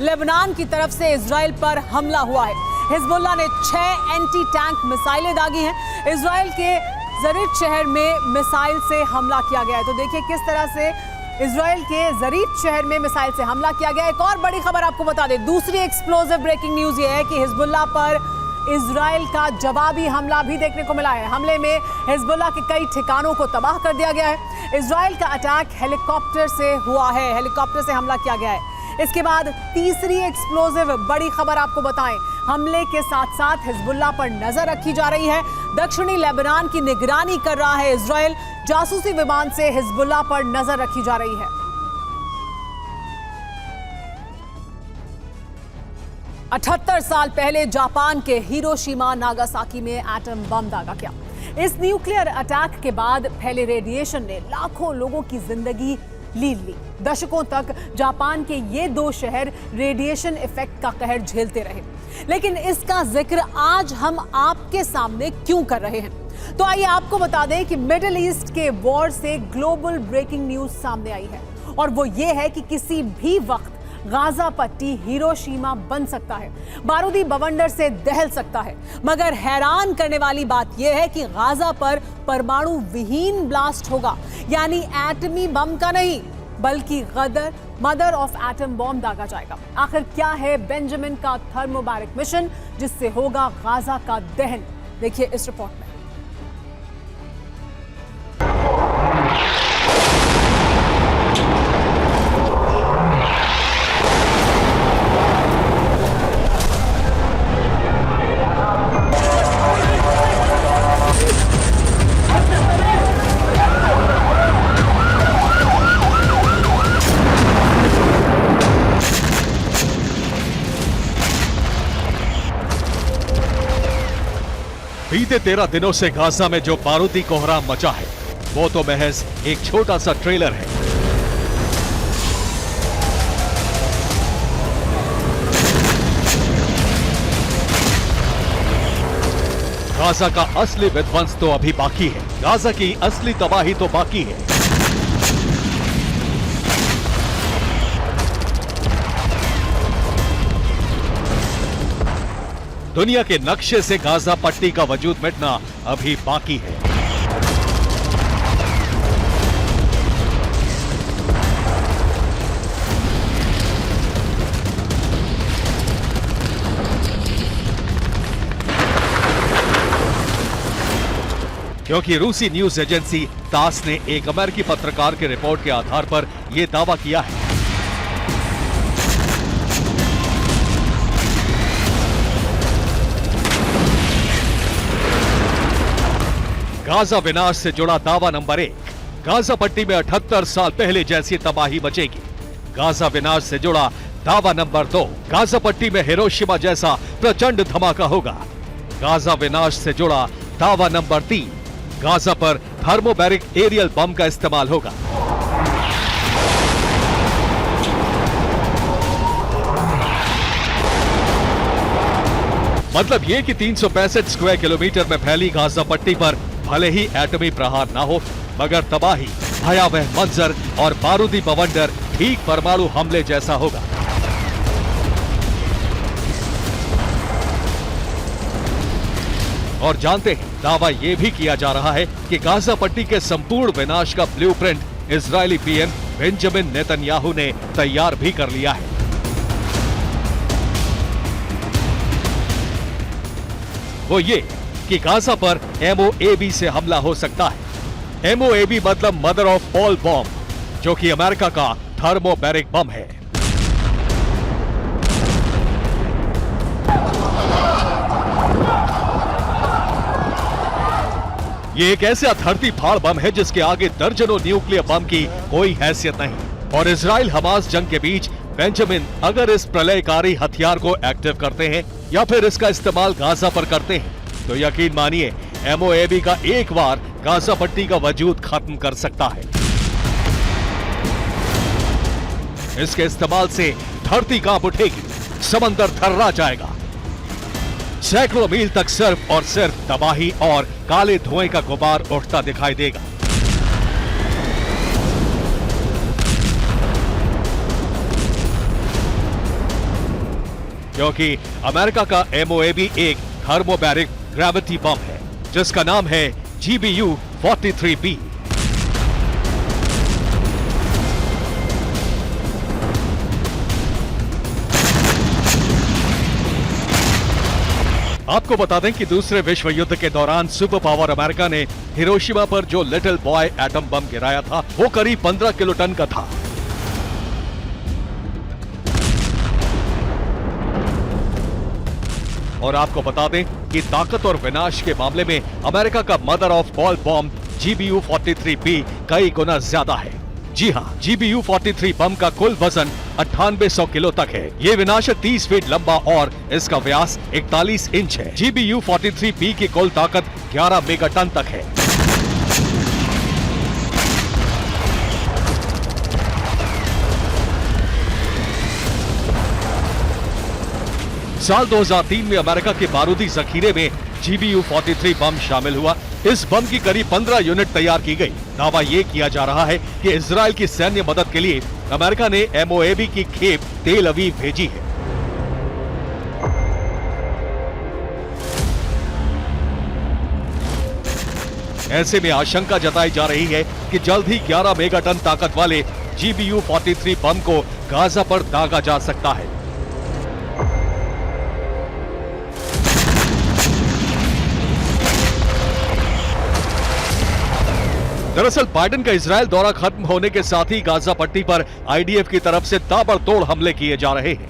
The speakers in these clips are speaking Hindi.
लेबनान की तरफ से इजराइल पर हमला हुआ है। हिजबुल्लाह ने 6 एंटी टैंक मिसाइलें दागी हैं। इजराइल के जरीत शहर में मिसाइल से हमला किया गया है। तो देखिए किस तरह से इजराइल के जरीत शहर में मिसाइल से हमला किया गया। एक और बड़ी खबर आपको बता दें, दूसरी एक्सप्लोसिव ब्रेकिंग न्यूज ये है कि हिजबुल्लाह पर इजराइल का जवाबी हमला भी देखने को मिला है। हमले में हिजबुल्लाह के कई ठिकानों को तबाह कर दिया गया है। इजराइल का अटैक हेलीकॉप्टर से हुआ है, हेलीकॉप्टर से हमला किया गया है। इसके बाद तीसरी एक्सप्लोसिव बड़ी खबर आपको बताएं, हमले के साथ साथ हिजबुल्लाह पर नजर रखी जा रही है। दक्षिणी लेबनान की निगरानी कर रहा है इजराइल, जासूसी विमान से हिजबुल्लाह पर नजर रखी जा रही है। 78 साल पहले जापान के हिरोशिमा नागासाकी में एटम बम दागा गया। इस न्यूक्लियर अटैक के बाद फैले रेडिएशन ने लाखों लोगों की जिंदगी लील ली। दशकों तक जापान के ये 2 शहर रेडिएशन इफेक्ट का कहर झेलते रहे, लेकिन इसका जिक्र आज हम आपके सामने क्यों कर रहे हैं? तो आइए आपको बता दें कि मिडिल ईस्ट के वॉर से ग्लोबल ब्रेकिंग न्यूज सामने आई है, और वो ये है कि किसी भी वक्त गाजा पट्टी हिरोशिमा बन सकता है, बारूदी बवंडर से दहल सकता है। मगर हैरान करने वाली बात यह है कि गाजा पर परमाणु विहीन ब्लास्ट होगा, यानी एटमी बम का नहीं बल्कि गदर मदर ऑफ एटम बॉम्ब दागा जाएगा। आखिर क्या है बेंजामिन का थर्मोबैरिक मिशन जिससे होगा गाजा का दहन? देखिए इस रिपोर्ट में। बीते 13 दिनों से गाजा में जो बारूदी कोहराम मचा है वो तो महज एक छोटा सा ट्रेलर है। गाजा का असली विध्वंस तो अभी बाकी है, गाजा की असली तबाही तो बाकी है। दुनिया के नक्शे से गाजा पट्टी का वजूद मिटना अभी बाकी है। क्योंकि रूसी न्यूज एजेंसी तास ने एक अमेरिकी पत्रकार के रिपोर्ट के आधार पर यह दावा किया है। गाजा विनाश से जुड़ा दावा नंबर 1, गाजा पट्टी में 78 साल पहले जैसी तबाही मचेगी। गाजा विनाश से जुड़ा दावा नंबर 2, गाजा पट्टी में हिरोशिमा जैसा प्रचंड धमाका होगा। गाजा विनाश से जुड़ा दावा नंबर 3, गाजा पर थर्मोबैरिक एरियल बम का इस्तेमाल होगा। मतलब ये कि 365 स्क्वायर किलोमीटर में फैली गाजा पट्टी पर भले ही एटमी प्रहार ना हो, मगर तबाही, भयावह मंजर और बारूदी बवंडर ठीक परमाणु हमले जैसा होगा। और जानते हैं, दावा यह भी किया जा रहा है कि गाजा पट्टी के संपूर्ण विनाश का blueprint Israeli PM Benjamin Netanyahu ने तैयार भी कर लिया है। वो ये कि गाजा पर MOAB से हमला हो सकता है। MOAB मतलब मदर ऑफ ऑल बॉम्ब, जो कि अमेरिका का थर्मोबैरिक बम है। ये एक ऐसा धरती फाड़ बम है जिसके आगे दर्जनों न्यूक्लियर बम की कोई हैसियत नहीं। और इजराइल हमास जंग के बीच बेंजामिन अगर इस प्रलयकारी हथियार को एक्टिव करते हैं या फिर इसका इस्तेमाल गाजा पर करते हैं तो यकीन मानिए MOAB का एक बार गाजा पट्टी का वजूद खत्म कर सकता है। इसके इस्तेमाल से धरती कांप उठेगी, समंदर थर्रा जाएगा, सैकड़ों मील तक सिर्फ और सिर्फ तबाही और काले धुएं का गुबार उठता दिखाई देगा। क्योंकि अमेरिका का MOAB एक थर्मोबैरिक ग्रेविटी बम है जिसका नाम है GBU-43B। आपको बता दें कि दूसरे विश्व युद्ध के दौरान सुपर पावर अमेरिका ने हिरोशिमा पर जो लिटिल बॉय एटम बम गिराया था वो करीब 15 किलोटन का था। और आपको बता दें कि ताकत और विनाश के मामले में अमेरिका का mother of all bomb GBU-43B कई गुना ज्यादा है। जी हां, GBU-43 बम का कुल वजन 9800 किलो तक है। ये विनाशक 30 फीट लंबा और इसका व्यास 41 इंच है। GBU-43B की कुल ताकत 11 मेगाटन तक है। साल 2003 में अमेरिका के बारूदी जखीरे में GBU-43 बम शामिल हुआ। इस बम की करीब 15 यूनिट तैयार की गई। दावा ये किया जा रहा है कि इजराइल की सैन्य मदद के लिए अमेरिका ने MOAB की खेप तेल अवीव भेजी है। ऐसे में आशंका जताई जा रही है कि जल्द ही 11 मेगाटन ताकत वाले GBU-43 बम को गाजा पर दागा जा सकता है। दरअसल बाइडेन का इजरायल दौरा खत्म होने के साथ ही गाजा पट्टी पर IDF की तरफ से ताबड़तोड़ हमले किए जा रहे हैं।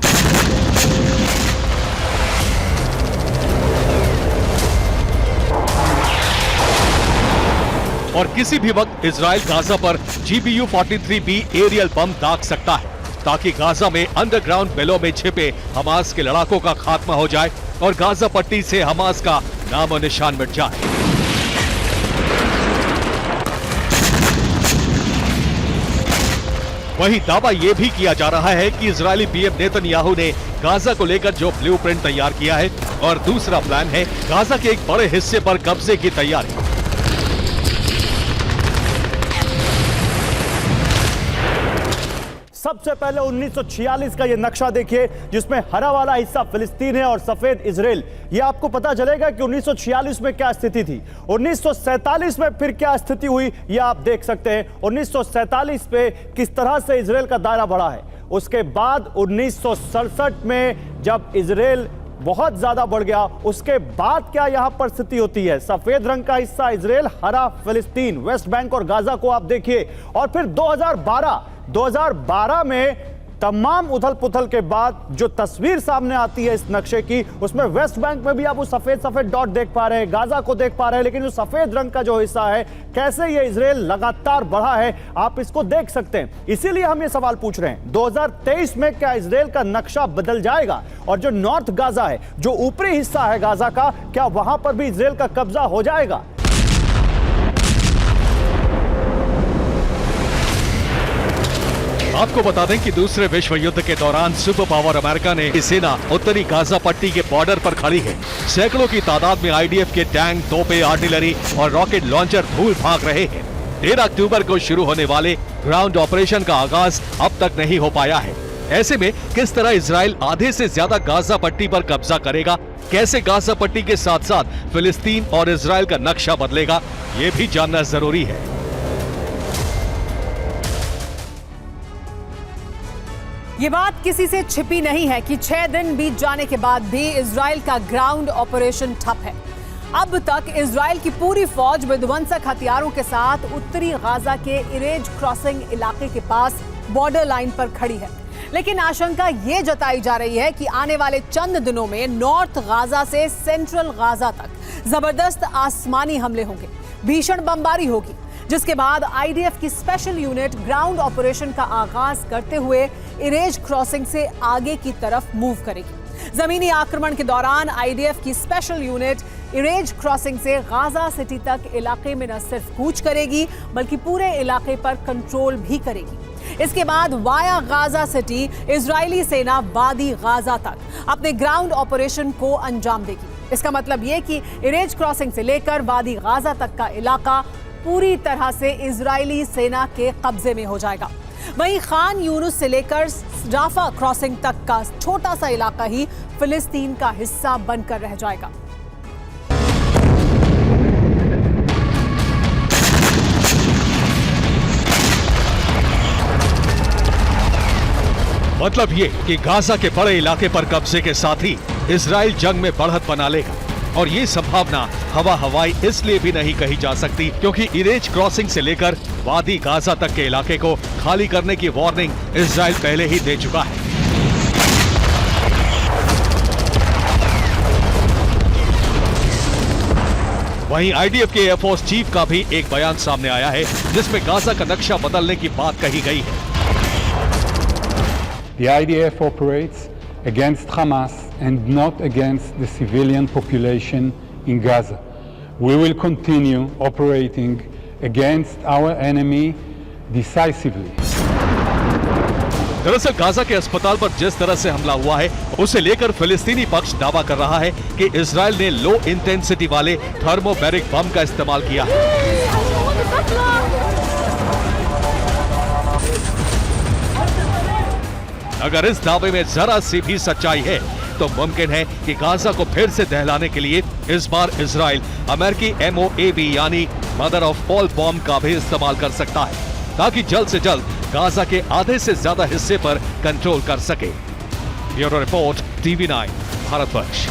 और किसी भी वक्त इजरायल गाजा पर GBU-43B एरियल बम दाग सकता है ताकि गाजा में अंडरग्राउंड बेलों में छिपे हमास के लड़ाकों का खात्मा हो जाए और गाजा पट्टी से हमास का नामो निशान मिट जाए। वहीं दावा यह भी किया जा रहा है कि इजरायली PM नेतन्याहू ने गाजा को लेकर जो ब्लूप्रिंट तैयार किया है और दूसरा प्लान है गाजा के एक बड़े हिस्से पर कब्जे की तैयारी। सबसे पहले 1946 का ये नक्शा देखिए जिसमें हरा वाला हिस्सा फिलिस्तीन है और सफेद इजराइल। ये आपको पता चलेगा कि 1946 में क्या स्थिति थी, 1947 में फिर क्या स्थिति हुई, ये आप देख सकते हैं। 1947 पे किस तरह से इजराइल का दायरा बढ़ा है। उसके बाद 1967 में जब इजराइल बहुत ज्यादा बढ़ गया, उसके बाद क्या यहां पर स्थिति होती है। सफेद रंग का हिस्सा इजराइल, हरा फिलिस्तीन, वेस्ट बैंक और गाजा को आप देखिए। और फिर 2012 में तमाम उथल पुथल के बाद जो तस्वीर सामने आती है इस नक्शे की, उसमें वेस्ट बैंक में भी आप वो सफेद सफेद डॉट देख पा रहे हैं, गाजा को देख पा रहे हैं, लेकिन जो सफेद रंग का जो हिस्सा है, कैसे ये इजराइल लगातार बढ़ा है आप इसको देख सकते हैं। इसीलिए हम ये सवाल पूछ रहे हैं 2023 में क्या इजराइल का नक्शा बदल जाएगा और जो नॉर्थ गाजा है, जो ऊपरी हिस्सा है गाजा का, क्या वहां पर भी इजराइल का कब्जा हो जाएगा। आपको बता दें कि दूसरे विश्व युद्ध के दौरान सुपर पावर अमेरिका ने की सेना उत्तरी गाजा पट्टी के बॉर्डर पर खड़ी है। सैकड़ों की तादाद में IDF के टैंक, तोपें, आर्टिलरी और रॉकेट लॉन्चर धूल भाग रहे हैं। 13 अक्टूबर को शुरू होने वाले ग्राउंड ऑपरेशन का आगाज अब तक नहीं हो पाया है। ऐसे में किस तरह इजराइल आधे से ज्यादा गाजा पट्टी पर कब्जा करेगा, कैसे गाजा पट्टी के साथ साथ फिलिस्तीन और इजराइल का नक्शा बदलेगा, ये भी जानना जरूरी है। ये बात किसी से छिपी नहीं है कि 6 दिन बीत जाने के बाद भी इजराइल का ग्राउंड ऑपरेशन ठप है। अब तक इजराइल की पूरी फौज विध्वंसक हथियारों के साथ उत्तरी गाजा के इरेज क्रॉसिंग इलाके के पास बॉर्डर लाइन पर खड़ी है। लेकिन आशंका ये जताई जा रही है कि आने वाले चंद दिनों में नॉर्थ गाजा से सेंट्रल गाजा तक जबरदस्त आसमानी हमले होंगे, भीषण बमबारी होगी, जिसके बाद IDF की स्पेशल यूनिट ग्राउंड ऑपरेशन का आगाज करते हुए इरेज क्रॉसिंग से आगे की तरफ मूव करेगी। जमीनी आक्रमण के दौरान IDF की स्पेशल यूनिट इरेज क्रॉसिंग से गाजा सिटी तक इलाके में न सिर्फ कूच करेगी बल्कि पूरे इलाके पर कंट्रोल भी करेगी। इसके बाद वाया गाजा सिटी इजरायली सेना वादी गाजा तक अपने ग्राउंड ऑपरेशन को अंजाम देगी। इसका मतलब यह कि इरेज क्रॉसिंग से लेकर वादी गाजा तक का इलाका पूरी तरह से इजरायली सेना के कब्जे में हो जाएगा। वहीं खान यूनुस से लेकर राफा क्रॉसिंग तक का छोटा सा इलाका ही फिलिस्तीन का हिस्सा बनकर रह जाएगा। मतलब ये कि गाजा के बड़े इलाके पर कब्जे के साथ ही इजराइल जंग में बढ़त बना लेगा, और ये संभावना हवाई इसलिए भी नहीं कही जा सकती क्योंकि इरेज क्रॉसिंग से लेकर वादी गाजा तक के इलाके को खाली करने की वार्निंग इजराइल पहले ही दे चुका है। वहीं आईडीएफ के एयरफोर्स चीफ का भी एक बयान सामने आया है जिसमें गाजा का नक्शा बदलने की बात कही गई है। The IDF operates against Hamas and not against the civilian population in Gaza. We will continue operating against our enemy decisively. दरअसल गाजा के अस्पताल पर जिस तरह से हमला हुआ है उसे लेकर फिलिस्तीनी पक्ष दावा कर रहा है कि इजराइल ने लो इंटेंसिटी वाले थर्मोबैरिक बम का इस्तेमाल किया है। अगर इस दावे में जरा सी भी सच्चाई है तो मुमकिन है कि गाजा को फिर से दहलाने के लिए इस बार इजराइल अमेरिकी MOAB यानी मदर ऑफ ऑल बॉम्ब का भी इस्तेमाल कर सकता है ताकि जल्द से जल्द गाजा के आधे से ज्यादा हिस्से पर कंट्रोल कर सके। Bureau report TV9 Bharatvarsh.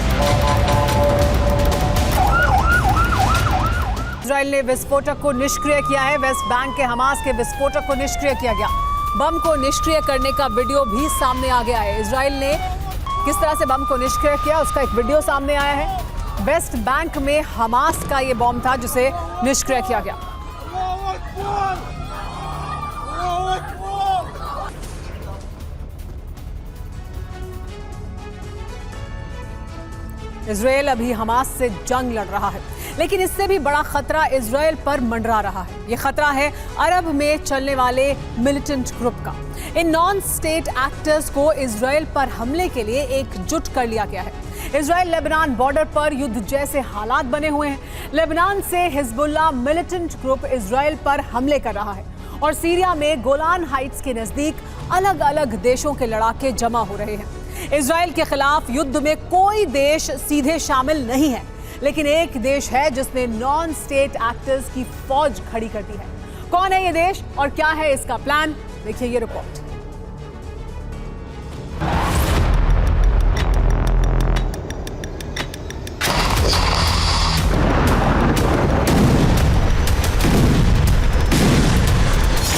Israel ने विस्फोटक को निष्क्रिय किया है। वेस्ट बैंक के हमास के विस्फोटक को निष्क्रिय किया गया। बम को निष्क्रिय करने का वीडियो भी सामने आ गया है। इजराइल ने किस तरह से बम को निष्क्रिय किया उसका एक वीडियो सामने आया है। वेस्ट बैंक में हमास का ये बम था जिसे निष्क्रिय किया गया। इजराइल अभी हमास से जंग लड़ रहा है, लेकिन इससे भी बड़ा खतरा इजराइल पर मंडरा रहा है। यह खतरा है अरब में चलने वाले मिलिटेंट ग्रुप का। इन नॉन स्टेट एक्टर्स को इजराइल पर हमले के लिए एकजुट कर लिया गया है। इजराइल लेबनान बॉर्डर पर युद्ध जैसे हालात बने हुए हैं। लेबनान से हिजबुल्लाह मिलिटेंट ग्रुप इजराइल पर हमले कर रहा है और सीरिया में गोलान हाइट्स के नजदीक अलग अलग देशों के लड़ाके जमा हो रहे हैं। इजराइल के खिलाफ युद्ध में कोई देश सीधे शामिल नहीं है, लेकिन एक देश है जिसने नॉन स्टेट एक्टर्स की फौज खड़ी कर दी है। कौन है ये देश और क्या है इसका प्लान? देखिए ये report.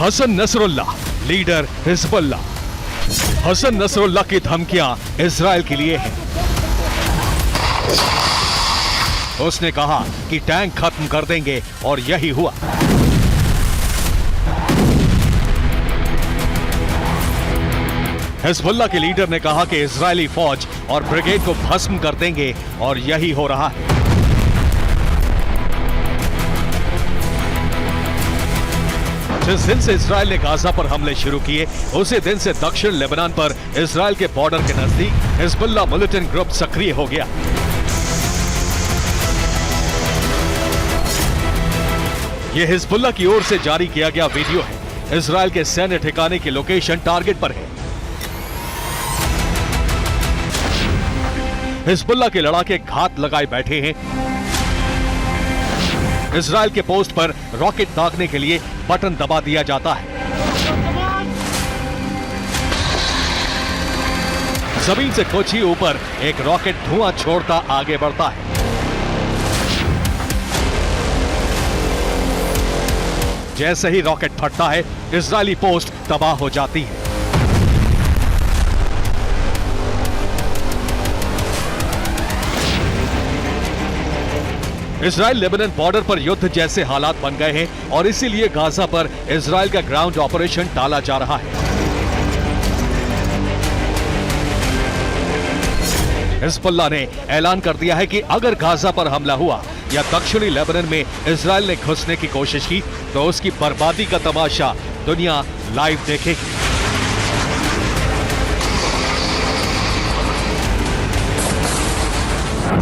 Hassan Nasrallah leader Hezbollah. Hassan Nasrallah की धमकियां इजराइल के लिए हैं। उसने कहा कि टैंक खत्म कर देंगे और यही हुआ। हिजबुल्लाह के लीडर ने कहा कि इजरायली फौज और ब्रिगेड को भस्म कर देंगे और यही हो रहा है। जिस दिन से इजराइल ने गाजा पर हमले शुरू किए उसी दिन से दक्षिण लेबनान पर इजराइल के बॉर्डर के नजदीक हिजबुल्लाह मिलिटेंट ग्रुप सक्रिय हो गया। यह हिजबुल्लाह की ओर से जारी किया गया वीडियो है। इजराइल के सैन्य ठिकाने की लोकेशन टारगेट पर है। हिजबुल्लाह के लड़ाके घात लगाए बैठे हैं। इजराइल के पोस्ट पर रॉकेट दागने के लिए बटन दबा दिया जाता है। जमीन से कुछ ही ऊपर एक रॉकेट धुआं छोड़ता आगे बढ़ता है। जैसे ही रॉकेट फटता है इजरायली पोस्ट तबाह हो जाती है। इजराइल लेबनान बॉर्डर पर युद्ध जैसे हालात बन गए हैं और इसीलिए गाजा पर इजराइल का ग्राउंड ऑपरेशन टाला जा रहा है। हिजबुल्लाह ने ऐलान कर दिया है कि अगर गाजा पर हमला हुआ या दक्षिणी लेबनान में इजराइल ने घुसने की कोशिश की तो उसकी बर्बादी का तमाशा दुनिया लाइव देखेगी।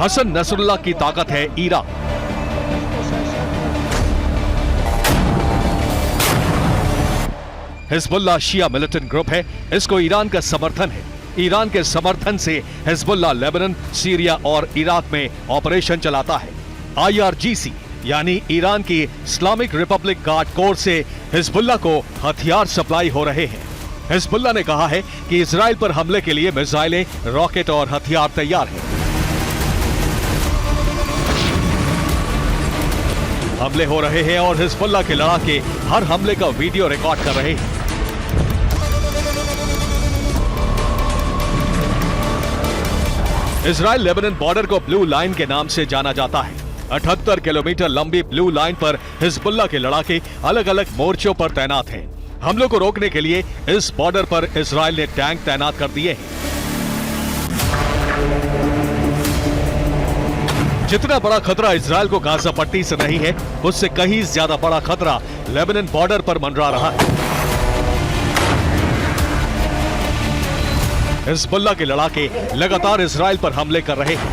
हसन नसरुल्लाह की ताकत है ईरान। हिजबुल्लाह शिया मिलिटेंट ग्रुप है, इसको ईरान का समर्थन है। ईरान के समर्थन से हिजबुल्लाह लेबनान, सीरिया और इराक में ऑपरेशन चलाता है। IRGC यानी ईरान की इस्लामिक रिपब्लिक गार्ड कोर से हिजबुल्लाह को हथियार सप्लाई हो रहे हैं। हिजबुल्लाह ने कहा है कि इजराइल पर हमले के लिए मिसाइलें, रॉकेट और हथियार तैयार हैं। हमले हो रहे हैं और हिजबुल्लाह के लड़ाके हर हमले का वीडियो रिकॉर्ड कर रहे हैं। इजराइल लेबनान बॉर्डर को ब्लू लाइन के नाम से जाना जाता है। 78 किलोमीटर लंबी ब्लू लाइन पर हिजबुल्लाह के लड़ाके अलग अलग मोर्चों पर तैनात हैं। हमलों को रोकने के लिए इस बॉर्डर पर इजराइल ने टैंक तैनात कर दिए हैं। जितना बड़ा खतरा इजराइल को गाजा पट्टी से नहीं है, उससे कहीं ज्यादा बड़ा खतरा लेबनान बॉर्डर पर मंडरा रहा है। हिजबुल्लाह के लड़ाके लगातार इजराइल पर हमले कर रहे हैं।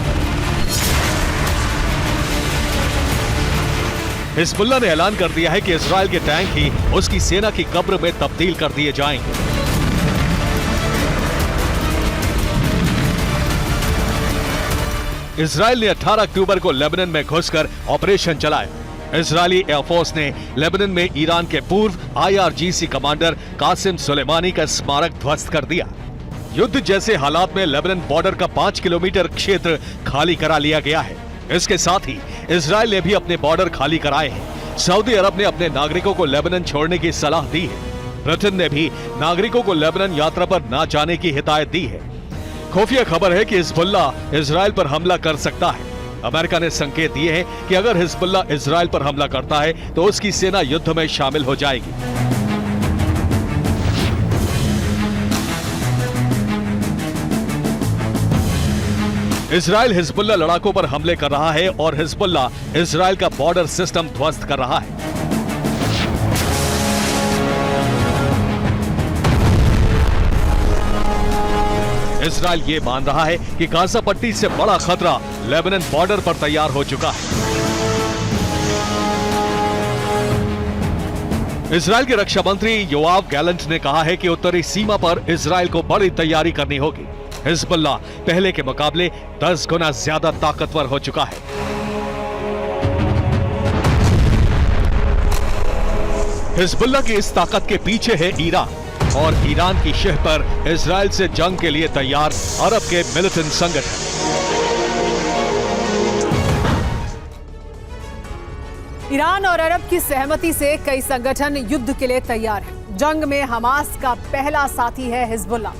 हिजबुल्लाह ने ऐलान कर दिया है कि इजराइल के टैंक ही उसकी सेना की कब्र में तब्दील कर दिए जाएंगे। इजराइल ने 18 अक्टूबर को लेबनान में घुसकर ऑपरेशन चलाया। इजरायली एयरफोर्स ने लेबनान में ईरान के पूर्व IRGC कमांडर कासिम सुलेमानी का स्मारक ध्वस्त कर दिया। युद्ध जैसे हालात में लेबनान बॉर्डर का 5 किलोमीटर क्षेत्र खाली करा लिया गया है। इसके साथ ही इजराइल ने भी अपने बॉर्डर खाली कराए हैं। सऊदी अरब ने अपने नागरिकों को लेबनान छोड़ने की सलाह दी है। ब्रिटेन ने भी नागरिकों को लेबनान यात्रा पर न जाने की हिदायत दी है। खुफिया खबर है कि हिजबुल्लाह इजराइल पर हमला कर सकता है। अमेरिका ने संकेत दिए हैं कि अगर हिजबुल्लाह इजराइल पर हमला करता है तो उसकी सेना युद्ध में शामिल हो जाएगी। इजराइल हिजबुल्लाह लड़ाकों पर हमले कर रहा है और हिजबुल्लाह इजराइल का बॉर्डर सिस्टम ध्वस्त कर रहा है। इजराइल ये मान रहा है कि गाजा पट्टी से बड़ा खतरा लेबनान बॉर्डर पर तैयार हो चुका है। इजराइल के रक्षा मंत्री योआव गैलेंट ने कहा है कि उत्तरी सीमा पर इजराइल को बड़ी तैयारी करनी होगी। हिजबुल्लाह पहले के मुकाबले 10 गुना ज्यादा ताकतवर हो चुका है। हिजबुल्लाह की इस ताकत के पीछे है ईरान, और ईरान की शह पर इजराइल से जंग के लिए तैयार अरब के मिलिटेंट संगठन। ईरान और अरब की सहमति से कई संगठन युद्ध के लिए तैयार हैं। जंग में हमास का पहला साथी है हिजबुल्लाह।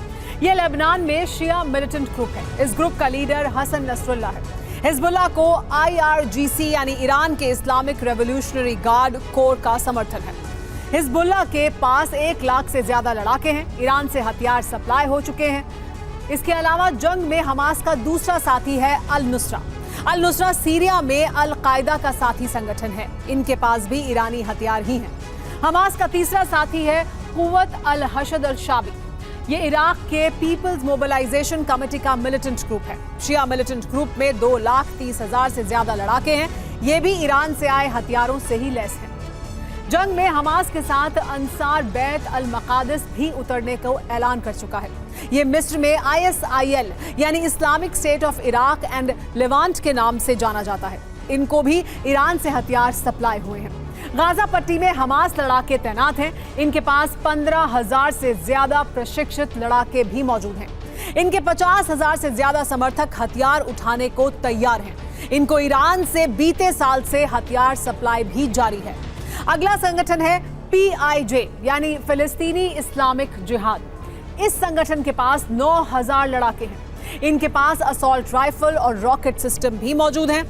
यह लेबनान में शिया मिलिटेंट ग्रुप है। इस ग्रुप का लीडर हसन नसरुल्लाह है। हिजबुल्लाह को IRGC यानी ईरान के इस्लामिक रेवोल्यूशनरी गार्ड कोर का समर्थन है। हिजबुल्लाह के पास 1 लाख से ज्यादा लड़ाके हैं। ईरान से हथियार सप्लाई हो चुके हैं। इसके अलावा जंग में हमास का दूसरा साथी है अल-नुसरा। अल-नुसरा सीरिया में अल-कायदा का साथी संगठन है। इनके पास भी ईरानी हथियार ही हैं। हमास का तीसरा साथी है कुव्वत अल-हशद अल-शाबी। ये इराक के पीपल्स मोबिलाइजेशन कमेटी का मिलिटेंट ग्रुप है। शिया मिलिटेंट ग्रुप में 2,30,000 से ज्यादा लड़ाके हैं। ये भी ईरान से आए हथियारों से ही लैस हैं। जंग में हमास के साथ अंसार बैत अल मकादिस भी उतरने को ऐलान कर चुका है। ये मिस्र में ISIL यानी Islamic state of Iraq and Levant के नाम से जाना जाता है। इनको भी ईरान से हथियार सप्लाई हुए हैं। गाजा पट्टी में हमास लड़ाके तैनात हैं। इनके पास 15,000 से ज्यादा प्रशिक्षित लड़ाके भी मौजूद हैं। इनके 50,000 से ज्यादा समर्थक हथियार उठाने को तैयार हैं। इनको ईरान से बीते साल से हथियार सप्लाई भी जारी है। अगला संगठन है PIJ यानी फिलिस्तीनी इस्लामिक जिहाद, इस संगठन के पास 9,000 लड़ाके हैं। इनके पास असॉल्ट राइफल और रॉकेट सिस्टम भी मौजूद हैं।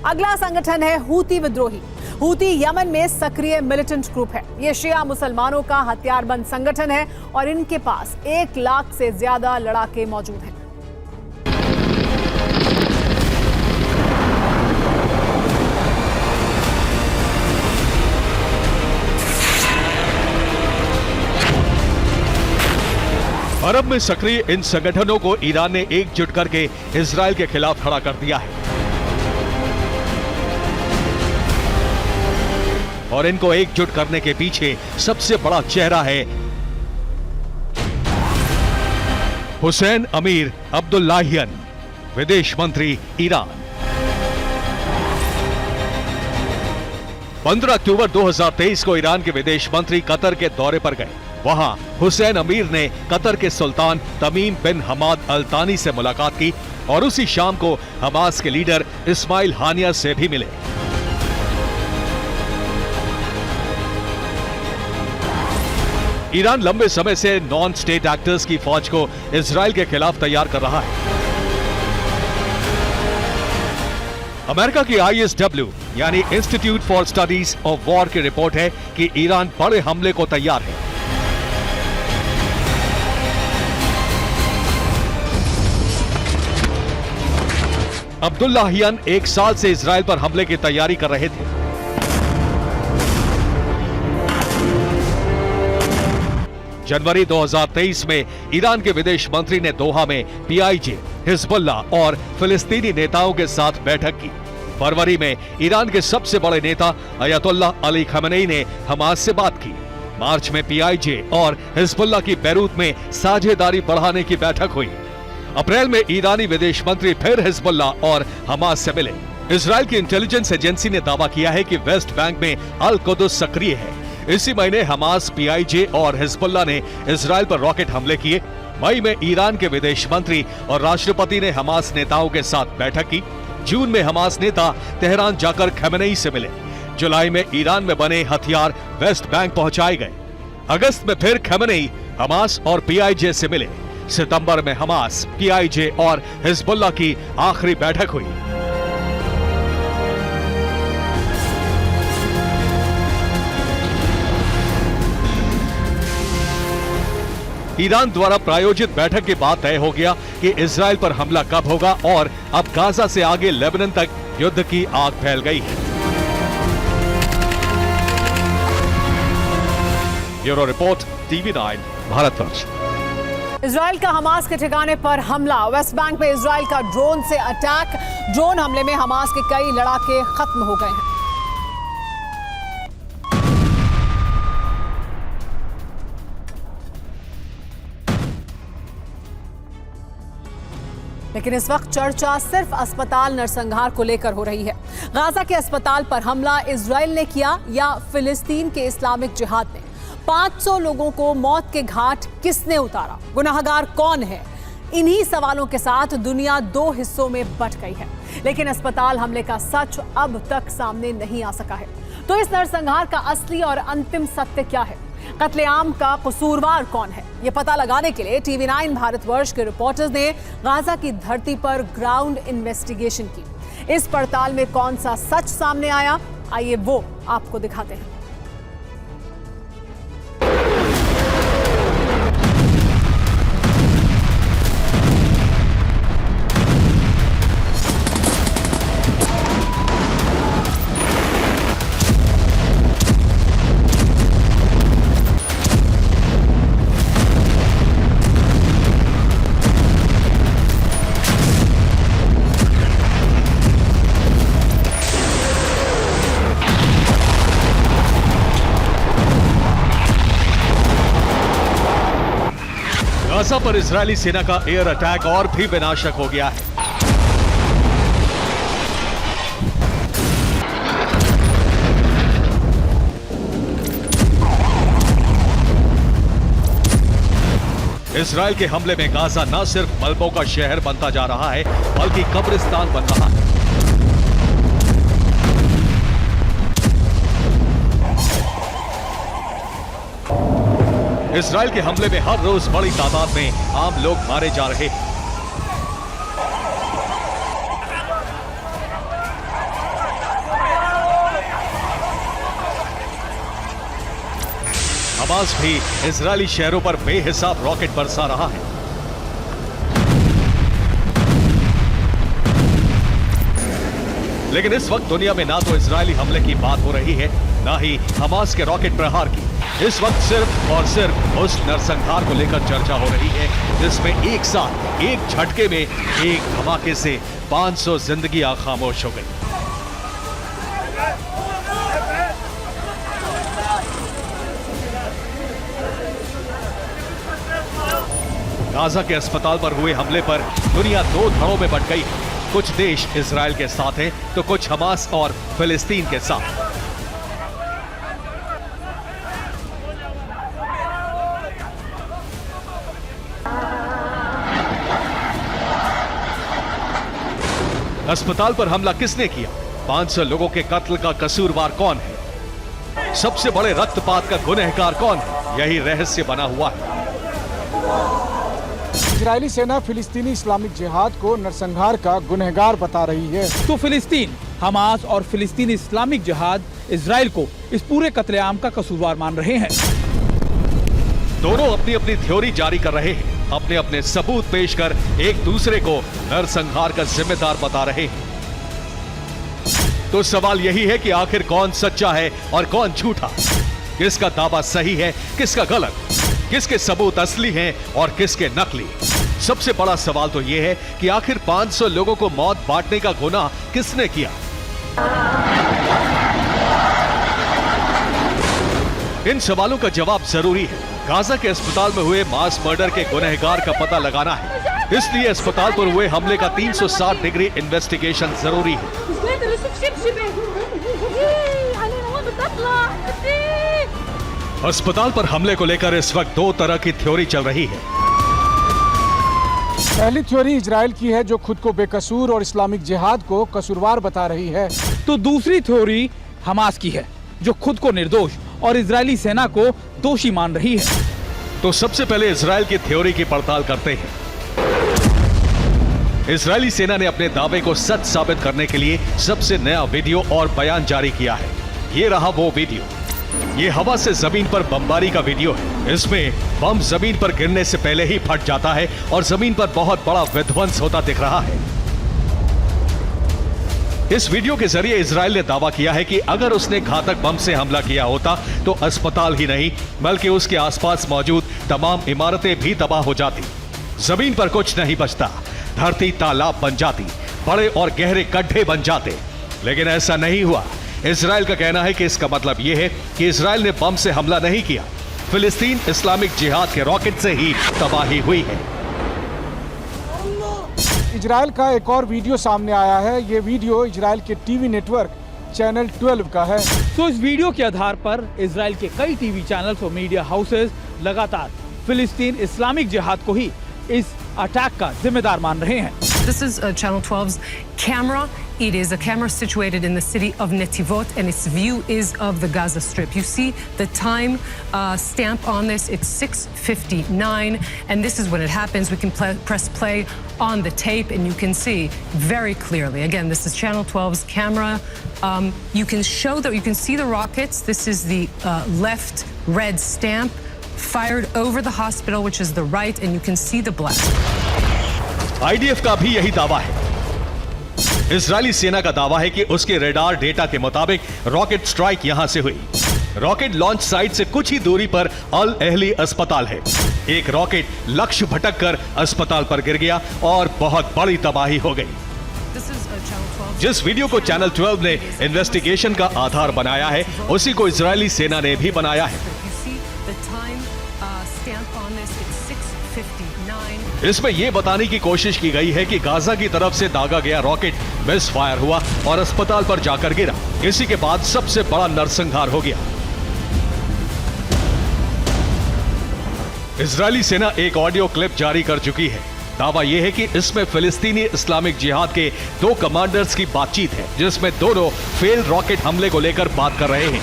अगला संगठन है हूती विद्रोही। हूती यमन में सक्रिय मिलिटेंट ग्रुप है। ये शिया मुसलमानों का हथियारबंद संगठन है और इनके पास 1 लाख से ज्यादा लड़ाके मौजूद हैं। अरब में सक्रिय इन संगठनों को ईरान ने एकजुट करके इजराइल के खिलाफ खड़ा कर दिया है और इनको एकजुट करने के पीछे सबसे बड़ा चेहरा है हुसैन अमीर अब्दुल्लाहियन, विदेश मंत्री ईरान। 15 अक्टूबर 2023 को ईरान के विदेश मंत्री कतर के दौरे पर गए। वहां हुसैन अमीर ने कतर के सुल्तान तमीम बिन हमाद अल तानी से मुलाकात की और उसी शाम को हमास के लीडर इस्माइल हानिया से भी मिले। ईरान लंबे समय से नॉन स्टेट एक्टर्स की फौज को इजराइल के खिलाफ तैयार कर रहा है। अमेरिका की ISW यानी institute for studies of war की रिपोर्ट है कि ईरान बड़े हमले को तैयार है। अब्दुल्लाहियन 1 साल से इजराइल पर हमले की तैयारी कर रहे थे। जनवरी 2023 में ईरान के विदेश मंत्री ने दोहा में PIJ, हिजबुल्लाह और फिलिस्तीनी नेताओं के साथ बैठक की। फरवरी में ईरान के सबसे बड़े नेता अयतुल्लाह अली खमेनी ने हमास से बात की। मार्च में PIJ और हिजबुल्लाह की बैरूत में साझेदारी बढ़ाने की बैठक हुई। अप्रैल में ईरानी विदेश मंत्री फिर हिजबुल्लाह और हमास से मिले। इजराइल की इंटेलिजेंस एजेंसी ने दावा किया है कि वेस्ट बैंक में अल कुदस सक्रिय है। इसी महीने हमास, PIJ और हिजबुल्लाह ने इजराइल पर रॉकेट हमले किए। मई में ईरान के विदेश मंत्री और राष्ट्रपति ने हमास नेताओं के साथ बैठक की। जून में हमास नेता तेहरान जाकर खमेनी से मिले। जुलाई में ईरान में बने हथियार वेस्ट बैंक पहुंचाए गए। अगस्त में फिर खमेनी हमास और PIJ से मिले। सितंबर में हमास, PIJ और हिजबुल्लाह की आखिरी बैठक हुई। ईरान द्वारा प्रायोजित बैठक के बाद तय हो गया कि इजराइल पर हमला कब होगा और अब गाजा से आगे लेबनान तक युद्ध की आग फैल गई है। Bureau report, TV9 Bharatvarsh. Israel का हमास के ठिकाने पर हमला। वेस्ट बैंक में इजराइल का ड्रोन से अटैक। ड्रोन हमले में हमास के कई लड़ाके खत्म हो गए हैं। लेकिन इस वक्त चर्चा सिर्फ अस्पताल नरसंहार को लेकर हो रही है। गाजा के अस्पताल पर हमला इजराइल ने किया या फिलिस्तीन के इस्लामिक जिहाद ने? 500 लोगों को मौत के घाट किसने उतारा? गुनाहगार कौन है? इन्हीं सवालों के साथ दुनिया 2 हिस्सों में बंट गई है। लेकिन अस्पताल हमले का सच अब तक सामने नहीं आ सका है। तो इस नरसंहार का असली और अंतिम सत्य क्या है? कत्लेआम का कसूरवार कौन है? ये पता लगाने के लिए TV9 भारतवर्ष के रिपोर्टर्स ने गाजा की धरती पर ग्राउंड इन्वेस्टिगेशन की। इस पड़ताल में कौन सा सच सामने आया, आइए वो आपको दिखाते हैं। गाजा पर इजरायली सेना का एयर अटैक और भी विनाशक हो गया है। इजरायल के हमले में गाजा न सिर्फ मलबों का शहर बनता जा रहा है बल्कि कब्रिस्तान बन रहा है। इजराइल के हमले में हर रोज बड़ी तादाद में आम लोग मारे जा रहे हैं। हमास भी इजरायली शहरों पर बेहिसाब रॉकेट बरसा रहा है। लेकिन इस वक्त दुनिया में ना तो इजरायली हमले की बात हो रही है, ना ही हमास के रॉकेट प्रहार की। इस वक्त सिर्फ और सिर्फ उस नरसंहार को लेकर चर्चा हो रही है जिसमें एक साथ एक झटके में एक धमाके से 500 जिंदगियां खामोश हो गई। गाजा के अस्पताल पर हुए हमले पर दुनिया दो धड़ों में बंट गई है। कुछ देश इजराइल के साथ हैं तो कुछ हमास और फिलिस्तीन के साथ। अस्पताल पर हमला किसने किया? 500 लोगों के कत्ल का कसूरवार कौन है? सबसे बड़े रक्तपात का गुनहगार कौन है? यही रहस्य बना हुआ है। इजरायली सेना फिलिस्तीनी इस्लामिक जिहाद को नरसंहार का गुनहगार बता रही है। तो फिलिस्तीन, हमास और फिलिस्तीनी इस्लामिक जिहाद इजराइल को इस पूरे कत्लेआम का कसूरवार मान रहे हैं। दोनों अपनी अपनी थ्योरी जारी कर रहे हैं, अपने अपने सबूत पेश कर एक दूसरे को नरसंहार का जिम्मेदार बता रहे हैं। तो सवाल यही है कि आखिर कौन सच्चा है और कौन झूठा? किसका दावा सही है, किसका गलत? किसके सबूत असली हैं और किसके नकली? सबसे बड़ा सवाल तो यह है कि आखिर 500 लोगों को मौत बांटने का गुनाह किसने किया? इन सवालों का जवाब जरूरी है। गाजा के अस्पताल में हुए मास मर्डर के गुनहगार का पता लगाना है। इसलिए अस्पताल पर हुए हमले का 360 डिग्री इन्वेस्टिगेशन जरूरी है। अस्पताल पर हमले को लेकर इस वक्त दो तरह की थ्योरी चल रही है। पहली थ्योरी इजराइल की है जो खुद को बेकसूर और इस्लामिक जिहाद को कसूरवार बता रही है। तो दूसरी थ्योरी हमास की है जो खुद को निर्दोष और इजरायली सेना को दोषी मान रही है। तो सबसे पहले इजराइल की थ्योरी की पड़ताल करते हैं। इजरायली सेना ने अपने दावे को सच साबित करने के लिए सबसे नया वीडियो और बयान जारी किया है। ये रहा वो वीडियो। ये हवा से जमीन पर बमबारी का वीडियो है। इसमें बम जमीन पर गिरने से पहले ही फट जाता है और जमीन पर बहुत बड़ा विध्वंस होता दिख रहा है। इस वीडियो के जरिए इजराइल ने दावा किया है कि अगर उसने घातक बम से हमला किया होता तो अस्पताल ही नहीं बल्कि उसके आसपास मौजूद तमाम इमारतें भी तबाह हो जाती। जमीन पर कुछ नहीं बचता, धरती तालाब बन जाती, बड़े और गहरे गड्ढे बन जाते। लेकिन ऐसा नहीं हुआ। इजराइल का कहना है कि इसका मतलब यह है कि इजराइल ने बम से हमला नहीं किया, फिलिस्तीन इस्लामिक जिहाद के रॉकेट से ही तबाही हुई है। इजराइल का एक और वीडियो सामने आया है। ये वीडियो इजराइल के टीवी नेटवर्क चैनल 12 का है। तो इस वीडियो के आधार पर इजराइल के कई टीवी चैनल्स और मीडिया हाउसेस लगातार फिलिस्तीन इस्लामिक जिहाद को ही इस अटैक का जिम्मेदार मान रहे हैं। This is Channel 12's camera. It is a camera situated in the city of Netivot, and its view is of the Gaza Strip. You see the time stamp on this. It's 6:59, and this is when it happens. We can press play on the tape, and you can see very clearly. Again, this is Channel 12's camera. You can show that you can see the rockets. This is the left red stamp fired over the hospital, which is the right, and you can see the blast. IDF का भी यही दावा है। इजरायली सेना का दावा है कि उसके रेडार डेटा के मुताबिक रॉकेट स्ट्राइक यहां से हुई। रॉकेट लॉन्च साइट से कुछ ही दूरी पर अल अहली अस्पताल है। एक रॉकेट लक्ष्य भटककर अस्पताल पर गिर गया और बहुत बड़ी तबाही हो गई। जिस वीडियो को चैनल 12 ने इन्वेस्टिगेशन का आधार बनाया है, उसी को इजरायली सेना ने भी बनाया है। इसमें यह बताने की कोशिश की गई है कि गाजा की तरफ से दागा गया रॉकेट मिस फायर हुआ और अस्पताल पर जाकर गिरा। इसी के बाद सबसे बड़ा नरसंहार हो गया। इजरायली सेना एक ऑडियो क्लिप जारी कर चुकी है। दावा यह है कि इसमें फिलिस्तीनी इस्लामिक जिहाद के दो कमांडर्स की बातचीत है, जिसमें दोनों फेल रॉकेट हमले को लेकर बात कर रहे हैं।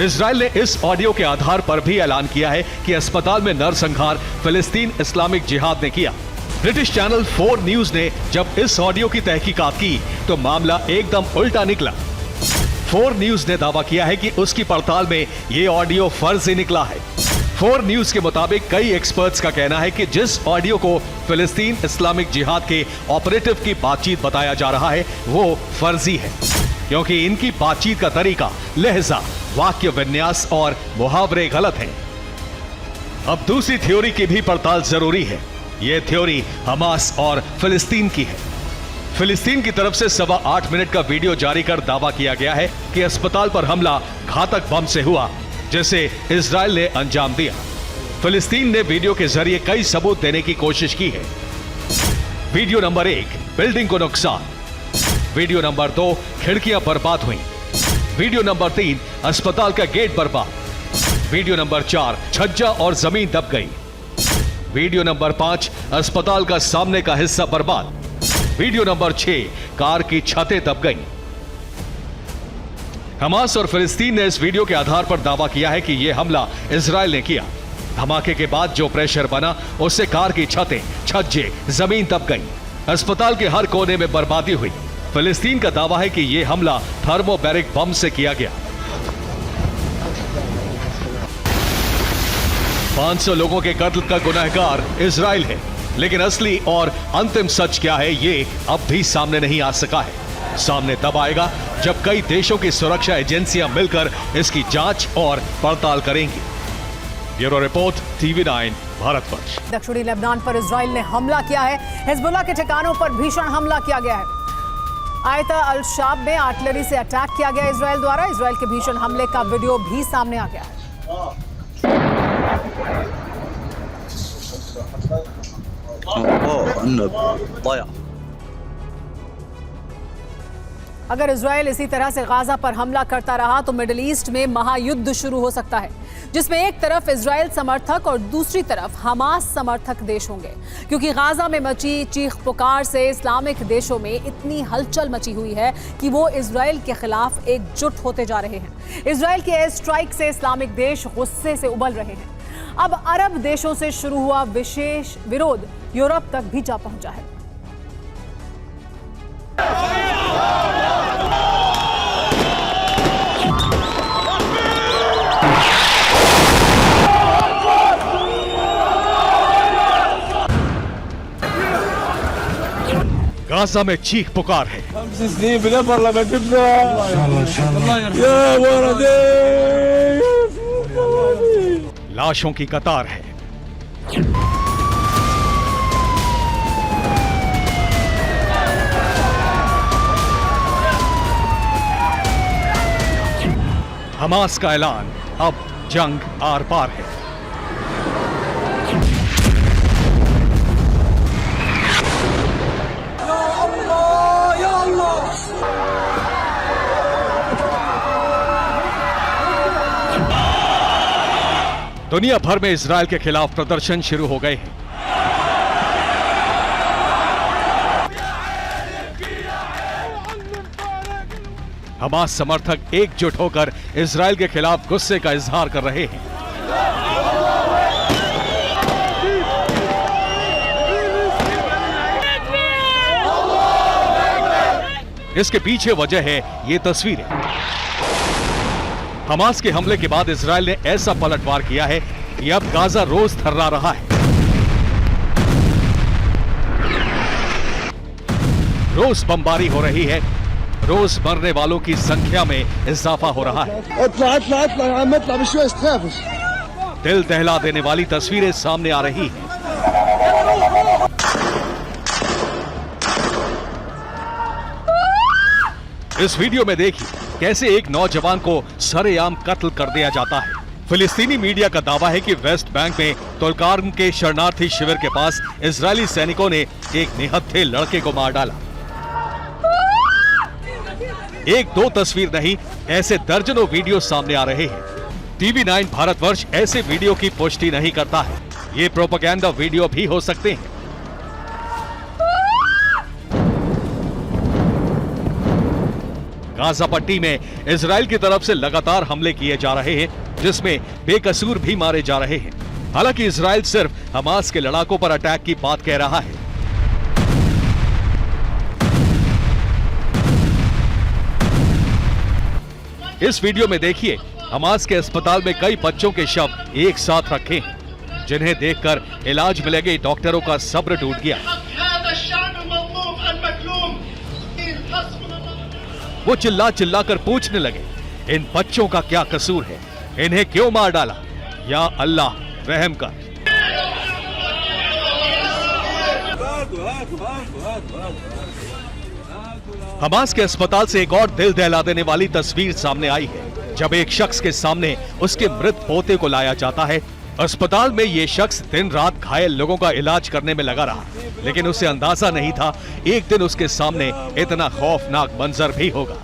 इजराइल ने इस ऑडियो के आधार पर भी ऐलान किया है कि अस्पताल में नरसंहार फिलिस्तीन इस्लामिक जिहाद ने किया। ब्रिटिश चैनल 4 न्यूज ने जब इस ऑडियो की तहकीकात की तो मामला एकदम उल्टा निकला। 4 न्यूज ने दावा किया है कि उसकी पड़ताल में ये ऑडियो फर्जी निकला है। 4 न्यूज के मुताबिक कई एक्सपर्ट्स का कहना है कि जिस ऑडियो को फिलिस्तीन इस्लामिक जिहाद के ऑपरेटिव की बातचीत बताया जा रहा है वो फर्जी है, क्योंकि इनकी बातचीत का तरीका, लहजा, वाक्य विन्यास और मुहावरे गलत हैं। अब दूसरी थ्योरी की भी पड़ताल जरूरी है। यह थ्योरी हमास और फिलिस्तीन की है। फिलिस्तीन की तरफ से 8.25 मिनट का वीडियो जारी कर दावा किया गया है कि अस्पताल पर हमला घातक बम से हुआ, जिसे इजराइल ने अंजाम दिया। फिलिस्तीन ने वीडियो के जरिए कई सबूत देने की कोशिश की है। वीडियो नंबर 1, बिल्डिंग को नुकसान। वीडियो नंबर 2, खिड़कियां बर्बाद हुई। वीडियो नंबर 3, अस्पताल का गेट बर्बाद। वीडियो नंबर 4, छज्जा और जमीन दब गई। वीडियो नंबर 5, अस्पताल का सामने का हिस्सा बर्बाद। वीडियो नंबर 6, कार की छतें दब गई। हमास और फिलिस्तीन ने इस वीडियो के आधार पर दावा किया है कि यह हमला इजराइल ने किया। धमाके के बाद जो प्रेशर बना उससे कार की छतें, छज्जे, जमीन दब गई। अस्पताल के हर कोने में बर्बादी हुई। फिलिस्तीन का दावा है कि यह हमला थर्मोबैरिक बम से किया गया। 500 लोगों के कत्ल का गुनहगार इजराइल है, लेकिन असली और अंतिम सच क्या है ये अब भी सामने नहीं आ सका है। सामने तब आएगा जब कई देशों की सुरक्षा एजेंसियां मिलकर इसकी जांच और पड़ताल करेंगी। Bureau report, TV9 Bharatvarsh. दक्षिणी लेबनान पर इजराइल ने हमला किया है। हिजबुल्लाह के ठिकानों पर भीषण हमला किया गया है। आयता अल शाब में आर्टिलरी से अटैक किया गया इजराइल द्वारा। इजराइल के भीषण हमले का वीडियो भी सामने आ गया है। अगर इजराइल इसी तरह से गाजा पर हमला करता रहा तो मिडिल ईस्ट में महायुद्ध शुरू हो सकता है, जिसमें एक तरफ इजराइल समर्थक और दूसरी तरफ हमास समर्थक देश होंगे, क्योंकि गाजा में मची चीख पुकार से इस्लामिक देशों में इतनी हलचल मची हुई है कि वो इजराइल के खिलाफ एकजुट होते जा रहे हैं। इजराइल के एयर स्ट्राइक से इस्लामिक देश गुस्से से उबल रहे हैं। अब अरब देशों से शुरू हुआ विशेष विरोध यूरोप तक भी जा पहुंचा है। गाजा में चीख पुकार है। लाशों की कतार है। हमास का ऐलान, अब जंग आर पार है। दुनिया भर में इजराइल के खिलाफ प्रदर्शन शुरू हो गए हैं। हमास समर्थक एकजुट होकर इजराइल के खिलाफ गुस्से का इजहार कर रहे हैं। इसके पीछे वजह है ये तस्वीरें। हमास के हमले के बाद इजराइल ने ऐसा पलटवार किया है कि अब गाजा रोज थर्रा रहा है। रोज बमबारी हो रही है, रोज मरने वालों की संख्या में इजाफा हो रहा है। दिल दहला देने वाली तस्वीरें सामने आ रही हैं। इस वीडियो में देखिए कैसे एक नौजवान को सरेआम कत्ल कर दिया जाता है। फिलिस्तीनी मीडिया का दावा है कि वेस्ट बैंक में तुलकार्म के शरणार्थी शिविर के पास इजरायली सैनिकों ने एक निहत्थे लड़के को मार डाला। एक दो तस्वीर नहीं, ऐसे दर्जनों वीडियो सामने आ रहे हैं। टीवी 9 भारतवर्ष ऐसे वीडियो की पुष्टि नहीं करता है। ये प्रोपेगेंडा वीडियो भी हो सकते हैं। गाजा पट्टी में इजराइल की तरफ से लगातार हमले किए जा रहे हैं, जिसमें बेकसूर भी मारे जा रहे हैं। हालांकि इजराइल सिर्फ हमास के लड़ाकों पर अटैक की बात कह रहा है। इस वीडियो में देखिए, हमास के अस्पताल में कई बच्चों के शव एक साथ रखे हैं, जिन्हें देखकर इलाज में लगे डॉक्टरों का सब्र टूट गया। वो चिल्ला चिल्ला कर पूछने लगे, इन बच्चों का क्या कसूर है, इन्हें क्यों मार डाला? या अल्लाह रहम कर। हमास के अस्पताल से एक और दिल दहला देने वाली तस्वीर सामने आई है, जब एक शख्स के सामने उसके मृत पोते को लाया जाता है। अस्पताल में ये शख्स दिन रात घायल लोगों का इलाज करने में लगा रहा, लेकिन उसे अंदाजा नहीं था एक दिन उसके सामने इतना खौफनाक मंजर भी होगा।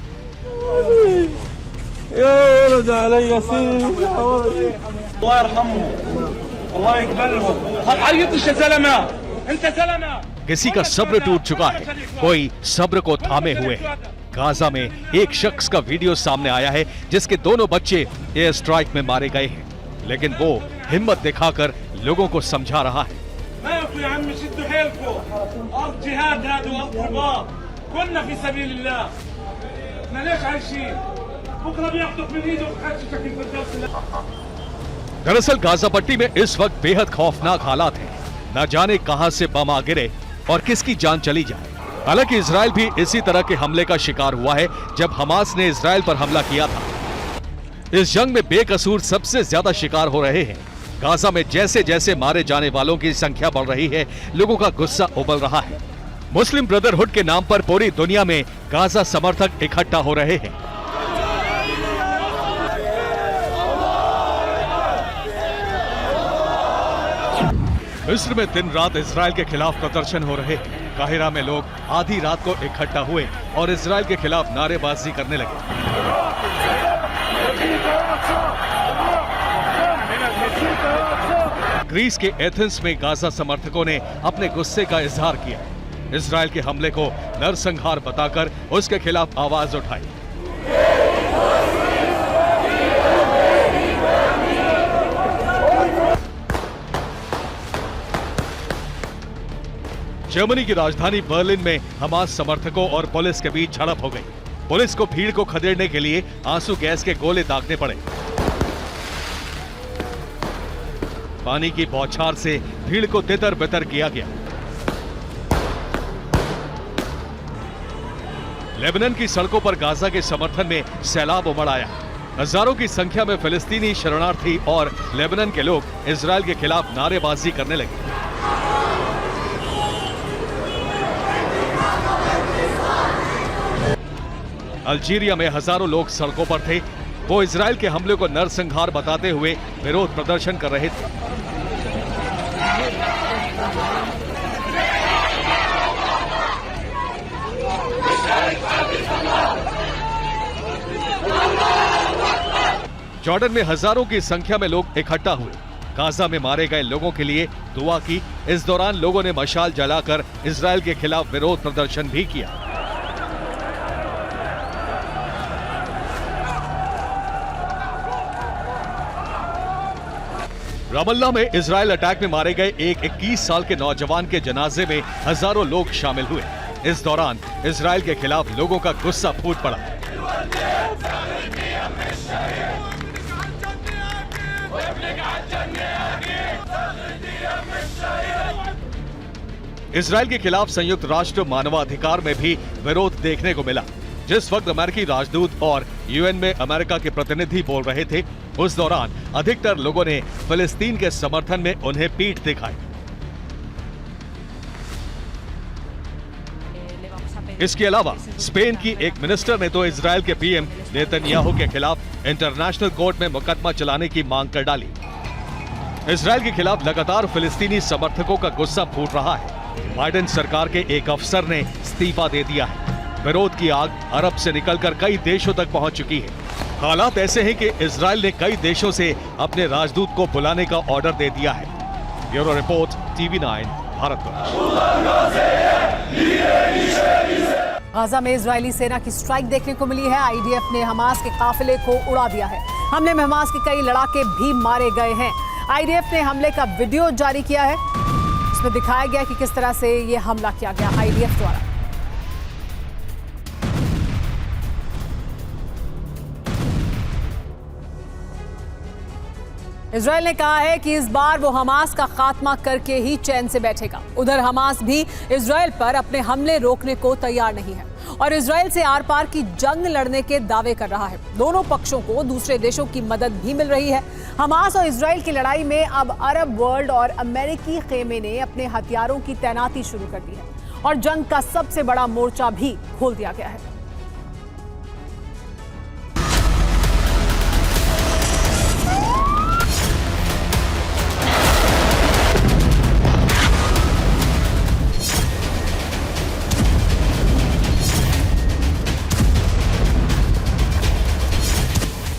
किसी का सब्र टूट चुका है, कोई सब्र को थामे हुए है। गाजा में एक शख्स का वीडियो सामने आया है जिसके दोनों बच्चे एयर स्ट्राइक में मारे गए हैं, लेकिन वो हिम्मत दिखाकर लोगों को समझा रहा है। दरअसल गाजा पट्टी में इस वक्त बेहद खौफनाक हालात हैं। न जाने कहां से बम आ गिरे और किसकी जान चली जाए। हालांकि इजराइल भी इसी तरह के हमले का शिकार हुआ है जब हमास ने इजराइल पर हमला किया था। इस जंग में बेकसूर सबसे ज्यादा शिकार हो रहे हैं। गाजा में जैसे जैसे मारे जाने वालों की संख्या बढ़ रही है, लोगों का गुस्सा उबल रहा है। मुस्लिम ब्रदरहुड के नाम पर पूरी दुनिया में गाजा समर्थक इकट्ठा हो रहे हैं। मिस्र में दिन रात इजराइल के खिलाफ प्रदर्शन हो रहे हैं। काहिरा में लोग आधी रात को इकट्ठा हुए और इजराइल के खिलाफ नारेबाजी करने लगे। ग्रीस के एथेंस में गाजा समर्थकों ने अपने गुस्से का इजहार किया। इजराइल के हमले को नरसंहार बताकर उसके खिलाफ आवाज उठाई। जर्मनी की राजधानी बर्लिन में हमास समर्थकों और पुलिस के बीच झड़प हो गई। पुलिस को भीड़ को खदेड़ने के लिए आंसू गैस के गोले दागने पड़े। पानी की बौछार से भीड़ को तितर बितर किया गया। लेबनान की सड़कों पर गाजा के समर्थन में सैलाब उमड़ आया। हजारों की संख्या में फिलिस्तीनी शरणार्थी और लेबनान के लोग इजराइल के खिलाफ नारेबाजी करने लगे। अल्जीरिया में हजारों लोग सड़कों पर थे। वो इजराइल के हमले को नरसंहार बताते हुए विरोध प्रदर्शन कर रहे थे। जॉर्डन में हजारों की संख्या में लोग इकट्ठा हुए। गाजा में मारे गए लोगों के लिए दुआ की। इस दौरान लोगों ने मशाल जलाकर इजराइल के खिलाफ विरोध प्रदर्शन भी किया। रामल्ला में इजराइल अटैक में मारे गए एक 21 साल के नौजवान के जनाजे में हजारों लोग शामिल हुए। इस दौरान इजराइल के खिलाफ लोगों का गुस्सा फूट पड़ा। इजराइल के खिलाफ संयुक्त राष्ट्र मानवाधिकार में भी विरोध देखने को मिला। जिस वक्त अमेरिकी राजदूत और यूएन में अमेरिका के प्रतिनिधि बोल रहे थे, उस दौरान अधिकतर लोगों ने फिलिस्तीन के समर्थन में उन्हें पीठ दिखाई। इसके अलावा स्पेन की एक मिनिस्टर ने तो इजराइल के पीएम नेतन्याहू के खिलाफ इंटरनेशनल कोर्ट में मुकदमा चलाने की मांग कर डाली। इजरायल के खिलाफ लगातार फिलिस्तीनी समर्थकों का गुस्सा फूट रहा है। बाइडेन सरकार के एक अफसर ने इस्तीफा दे दिया है। विरोध की आग अरब से निकलकर कई देशों तक पहुंच चुकी है। हालात ऐसे हैं कि इजरायल ने कई देशों से अपने राजदूत को बुलाने का ऑर्डर दे दिया है। Bureau report, TV9, Bharatvarsh. Gaza में इजरायली सेना की स्ट्राइक देखने को मिली है। आईडीएफ ने हमास के काफिले को उड़ा दिया है। हमले में हमास के कई लड़ाके भी मारे गए हैं। आईडीएफ ने हमले का वीडियो जारी किया है। इसमें दिखाया गया कि किस तरह से ये हमला किया गया आईडीएफ द्वारा। इजरायल ने कहा है कि इस बार वो हमास का खात्मा करके ही चैन से बैठेगा। उधर हमास भी इजरायल पर अपने हमले रोकने को तैयार नहीं है और इजरायल से आर पार की जंग लड़ने के दावे कर रहा है। दोनों पक्षों को दूसरे देशों की मदद भी मिल रही है। हमास और इजरायल की लड़ाई में अब अरब वर्ल्ड और अमेरिकी खेमे ने अपने हथियारों की तैनाती शुरू कर दी है और जंग का सबसे बड़ा मोर्चा भी खोल दिया गया है।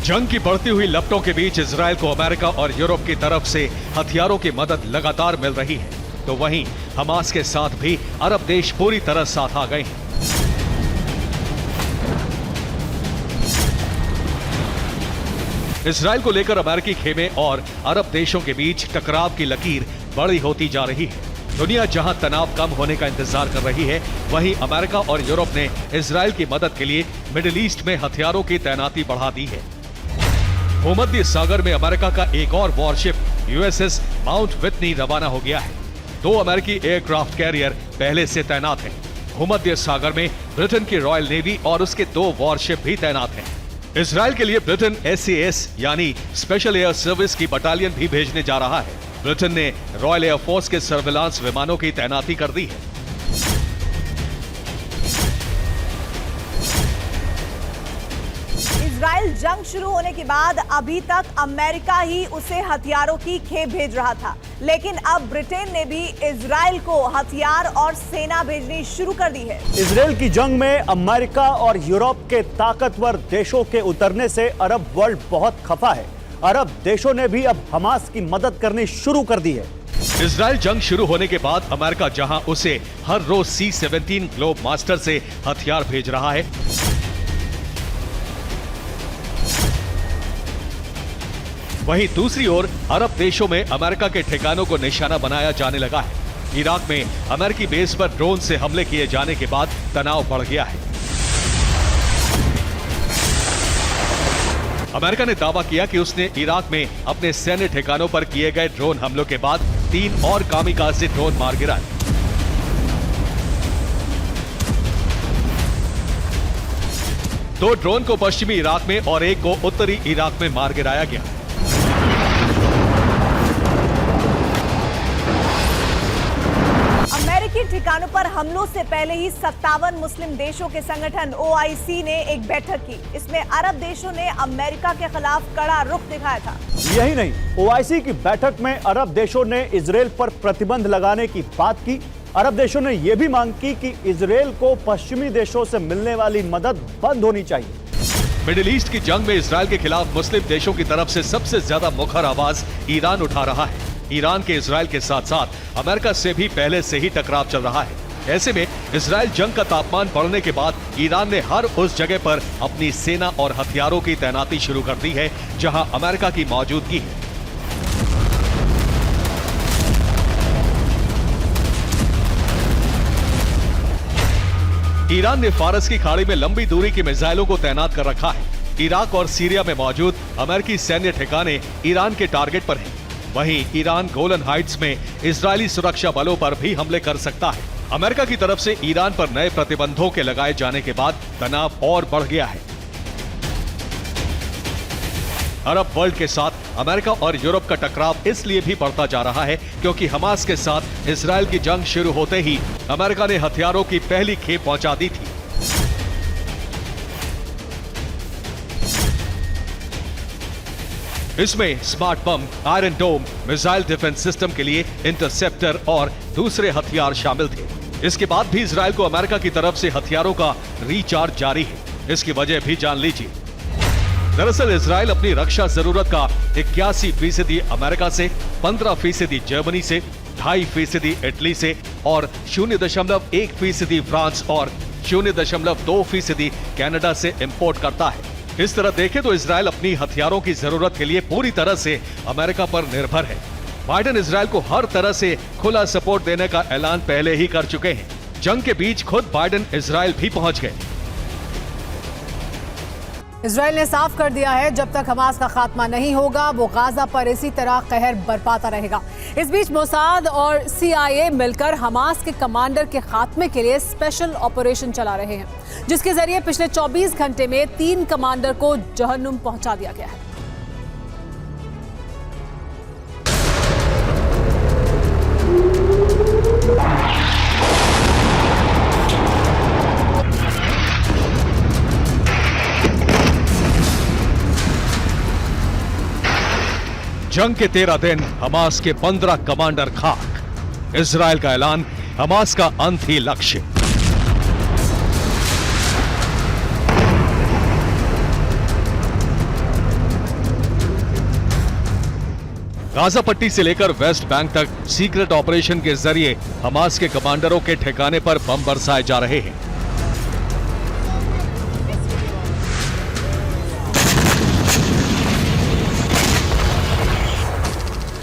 जंग की बढ़ती हुई लपटों के बीच इजरायल को अमेरिका और यूरोप की तरफ से हथियारों की मदद लगातार मिल रही है, तो वहीं हमास के साथ भी अरब देश पूरी तरह साथ आ गए हैं। इजरायल को लेकर अमेरिकी खेमे और अरब देशों के बीच टकराव की लकीर बड़ी होती जा रही है। दुनिया जहां तनाव कम होने का इंतजार कर रही है, वहीं अमेरिका और यूरोप ने इजरायल की मदद के लिए मिडिल ईस्ट में हथियारों की तैनाती बढ़ा दी है। भूमध्य सागर में अमेरिका का एक और वॉरशिप यूएसएस माउंट विटनी रवाना हो गया है। 2 अमेरिकी एयरक्राफ्ट कैरियर पहले से तैनात हैं। भूमध्य सागर में ब्रिटेन की रॉयल नेवी और उसके 2 वॉरशिप भी तैनात हैं। इजरायल के लिए ब्रिटेन SAS यानी स्पेशल एयर सर्विस की बटालियन भी भेजने जा रहा है। ब्रिटेन ने रॉयल एयरफोर्स के सर्विलांस विमानों की तैनाती कर दी है। इजराइल जंग शुरू होने के बाद अभी तक अमेरिका ही उसे हथियारों की खेप भेज रहा था, लेकिन अब ब्रिटेन ने भी इजराइल को हथियार और सेना भेजनी शुरू कर दी है। इजराइल की जंग में अमेरिका और यूरोप के ताकतवर देशों के उतरने से अरब वर्ल्ड बहुत खफा है। अरब देशों ने भी अब हमास की मदद करनी शुरू कर दी है। इजराइल जंग शुरू होने के बाद अमेरिका जहां उसे हर रोज C-17 ग्लोब मास्टर से हथियार भेज रहा है, वहीं दूसरी ओर अरब देशों में अमेरिका के ठिकानों को निशाना बनाया जाने लगा है। इराक में अमेरिकी बेस पर ड्रोन से हमले किए जाने के बाद तनाव बढ़ गया है। अमेरिका ने दावा किया कि उसने इराक में अपने सैन्य ठिकानों पर किए गए ड्रोन हमलों के बाद 3 और कामिकाज़े ड्रोन मार गिराए। दो ड्रोन को पश्चिमी इराक में और एक को उत्तरी इराक में मार गिराया गया। अमेरिकी ठिकानों पर हमलों से पहले ही 57 मुस्लिम देशों के संगठन OIC ने एक बैठक की। इसमें अरब देशों ने अमेरिका के खिलाफ कड़ा रुख दिखाया था। यही नहीं, OIC की बैठक में अरब देशों ने इजराइल पर प्रतिबंध लगाने की बात की। अरब देशों ने यह भी मांग की कि इजराइल को पश्चिमी देशों से मिलने वाली मदद बंद होनी चाहिए। मिडिल ईस्ट की जंग में इजराइल के खिलाफ मुस्लिम देशों की तरफ से सबसे ज्यादा मुखर आवाज ईरान उठा रहा है। ईरान के इजराइल के साथ साथ अमेरिका से भी पहले से ही टकराव चल रहा है। ऐसे में इजराइल जंग का तापमान बढ़ने के बाद ईरान ने हर उस जगह पर अपनी सेना और हथियारों की तैनाती शुरू कर दी है जहां अमेरिका की मौजूदगी है। ईरान ने फारस की खाड़ी में लंबी दूरी की मिसाइलों को तैनात कर रखा है। इराक और सीरिया में मौजूद अमेरिकी सैन्य ठिकाने ईरान के टारगेट पर हैं। वहीं ईरान गोलन हाइट्स में इजरायली सुरक्षा बलों पर भी हमले कर सकता है। अमेरिका की तरफ से ईरान पर नए प्रतिबंधों के लगाए जाने के बाद तनाव और बढ़ गया है। अरब वर्ल्ड के साथ अमेरिका और यूरोप का टकराव इसलिए भी बढ़ता जा रहा है क्योंकि हमास के साथ इजरायल की जंग शुरू होते ही अमेरिका ने हथियारों की पहली खेप पहुंचा दी थी। इसमें स्मार्ट बम, आयरन डोम, मिसाइल डिफेंस सिस्टम के लिए इंटरसेप्टर और दूसरे हथियार शामिल थे। इसके बाद भी इजराइल को अमेरिका की तरफ से हथियारों का रिचार्ज जारी है। इसकी वजह भी जान लीजिए। दरअसल इजराइल अपनी रक्षा जरूरत का 81% अमेरिका से, 15% जर्मनी से, 2.5% इटली से और 0.1% फ्रांस और 0.2% कनाडा से इंपोर्ट करता है। इस तरह देखें तो इजराइल अपनी हथियारों की जरूरत के लिए पूरी तरह से अमेरिका पर निर्भर है। बाइडेन इजराइल को हर तरह से खुला सपोर्ट देने का ऐलान पहले ही कर चुके हैं। जंग के बीच खुद बाइडेन इजराइल भी पहुंच गए। इजराइल ने साफ कर दिया है, जब तक हमास का खात्मा नहीं होगा वो गाजा पर इसी तरह कहर बरपाता रहेगा। इस बीच मोसाद और CIA मिलकर हमास के कमांडर के खात्मे के लिए स्पेशल ऑपरेशन चला रहे हैं, जिसके जरिए पिछले 24 घंटे में 3 कमांडर को जहन्नुम पहुंचा दिया गया है। जंग के 13 दिन, हमास के 15 कमांडर खाक। इजराइल का ऐलान, हमास का अंत ही लक्ष्य। गाजा पट्टी से लेकर वेस्ट बैंक तक सीक्रेट ऑपरेशन के जरिए हमास के कमांडरों के ठिकाने पर बम बरसाए जा रहे हैं।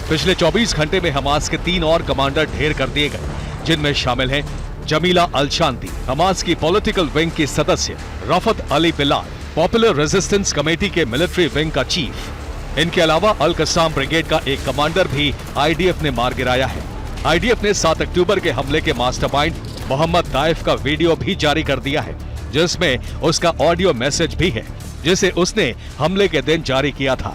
पिछले 24 घंटे में हमास के 3 और कमांडर ढेर कर दिए गए, जिनमें शामिल हैं जमीला अल-शांती, हमास की पॉलिटिकल विंग की सदस्य, Rafat Ali Bilal, popular resistance committee के मिलिट्री विंग का चीफ। इनके अलावा अल कसाम ब्रिगेड का एक कमांडर भी IDF ने मार गिराया है। IDF ने 7 अक्टूबर के हमले के मास्टरमाइंड मोहम्मद दाइफ का वीडियो भी जारी कर दिया है, जिसमें उसका ऑडियो मैसेज भी है, जिसे उसने हमले के दिन जारी किया था।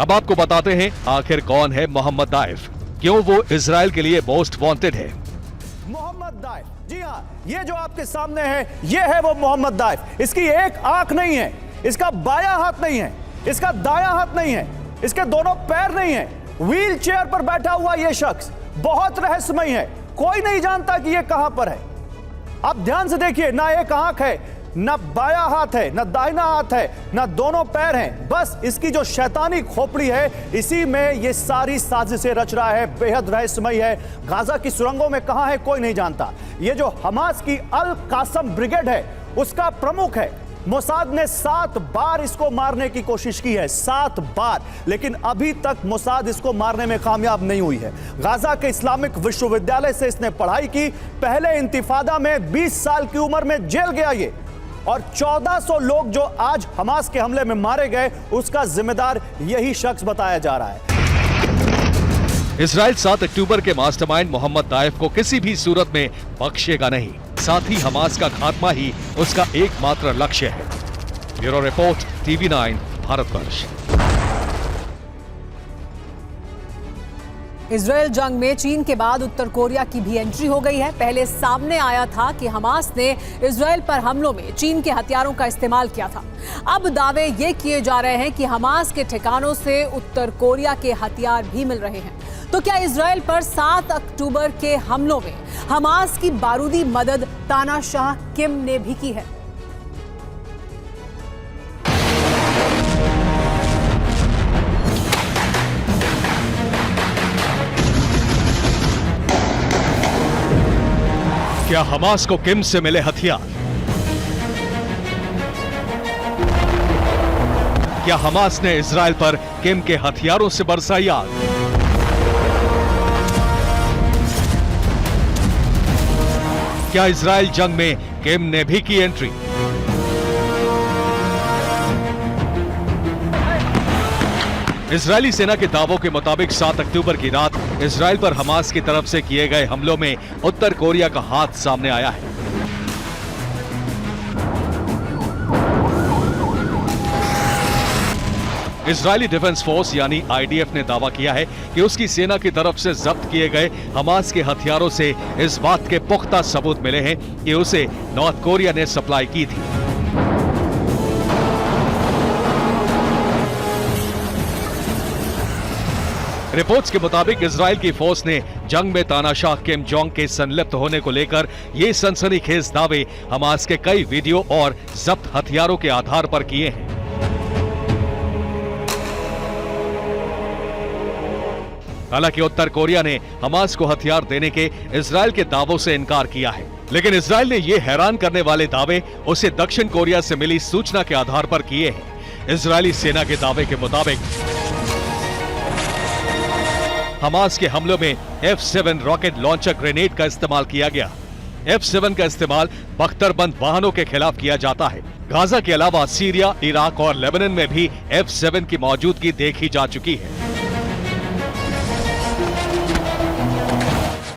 अब आपको बताते हैं आखिर कौन है मोहम्मद दाइफ, क्यों वो इजराइल के लिए मोस्ट वांटेड है। मोहम्मद दाइफ, जी हाँ, ये जो आपके सामने है, ये है वो मोहम्मद दाइफ। इसकी एक आंख नहीं है, इसका बायां हाथ नहीं है, इसका दायां हाथ नहीं है, इसके दोनों पैर नहीं है। व्हील चेयर पर बैठा हुआ ये शख्स बहुत रहस्यमय है, कोई नहीं जानता कि ये कहां पर है। आप ध्यान से देखिए, ना एक आंख है, ना बायां हाथ है, ना दाहिना हाथ है, ना दोनों पैर हैं। बस इसकी जो शैतानी खोपड़ी है, इसी में ये सारी साजिशें रच रहा है। बेहद रहस्यमय है। गाजा की सुरंगों में कहां है कोई नहीं जानता। ये जो हमास की अल कासम ब्रिगेड है, उसका प्रमुख है। मोसाद ने 7 बार इसको मारने की कोशिश की है, 7 बार, लेकिन अभी तक मोसाद इसको मारने में कामयाब नहीं हुई है। गाजा के इस्लामिक विश्वविद्यालय से इसने पढ़ाई की। पहले इंतिफादा में 20 साल की उम्र में जेल गया ये, और 1400 लोग जो आज हमास के हमले में मारे गए, उसका जिम्मेदार यही शख्स बताया जा रहा है। इजराइल 7 अक्टूबर के मास्टरमाइंड मोहम्मद दाइफ को किसी भी सूरत में बख्शेगा नहीं। साथ ही हमास का खात्मा ही उसका एकमात्र लक्ष्य है। Bureau report, TV9 Bharatvarsh. Israel जंग में चीन के बाद उत्तर कोरिया की भी एंट्री हो गई है। पहले सामने आया था कि हमास ने इजराइल पर हमलों में चीन के हथियारों का इस्तेमाल किया था। अब दावे ये किए जा रहे हैं कि हमास के ठिकानों से उत्तर कोरिया के हथियार भी मिल रहे हैं। तो क्या इजराइल पर 7 अक्टूबर के हमलों में हमास की बारूदी मदद तानाशाह किम ने भी की है? क्या हमास को किम से मिले हथियार? क्या हमास ने इजराइल पर किम के हथियारों से बरसाई आग? क्या इजराइल जंग में किम ने भी की एंट्री? इजरायली सेना के दावों के मुताबिक 7 अक्टूबर की रात इजराइल पर हमास की तरफ से किए गए हमलों में उत्तर कोरिया का हाथ सामने आया है। इजरायली डिफेंस फोर्स यानी आईडीएफ ने दावा किया है कि उसकी सेना की तरफ से जब्त किए गए हमास के हथियारों से इस बात के पुख्ता सबूत मिले हैं कि उसे नॉर्थ कोरिया ने सप्लाई की थी। रिपोर्ट्स के मुताबिक इजराइल की फोर्स ने जंग में तानाशाह किम जोंग के संलिप्त होने को लेकर ये सनसनीखेज दावे हमास के कई वीडियो और जब्त हथियारों के आधार पर किए हैं। हालांकि उत्तर कोरिया ने हमास को हथियार देने के इजराइल के दावों से इनकार किया है, लेकिन इजराइल ने ये हैरान करने वाले दावे उसे दक्षिण कोरिया से मिली सूचना के आधार पर किए हैं। इजरायली सेना के दावे के मुताबिक हमास के हमलों में F7 रॉकेट लॉन्चर ग्रेनेड का इस्तेमाल किया गया। F7 का इस्तेमाल बख्तरबंद वाहनों के खिलाफ किया जाता है। गाजा के अलावा सीरिया, इराक और लेबनान में भी F7 की मौजूदगी देखी जा चुकी है।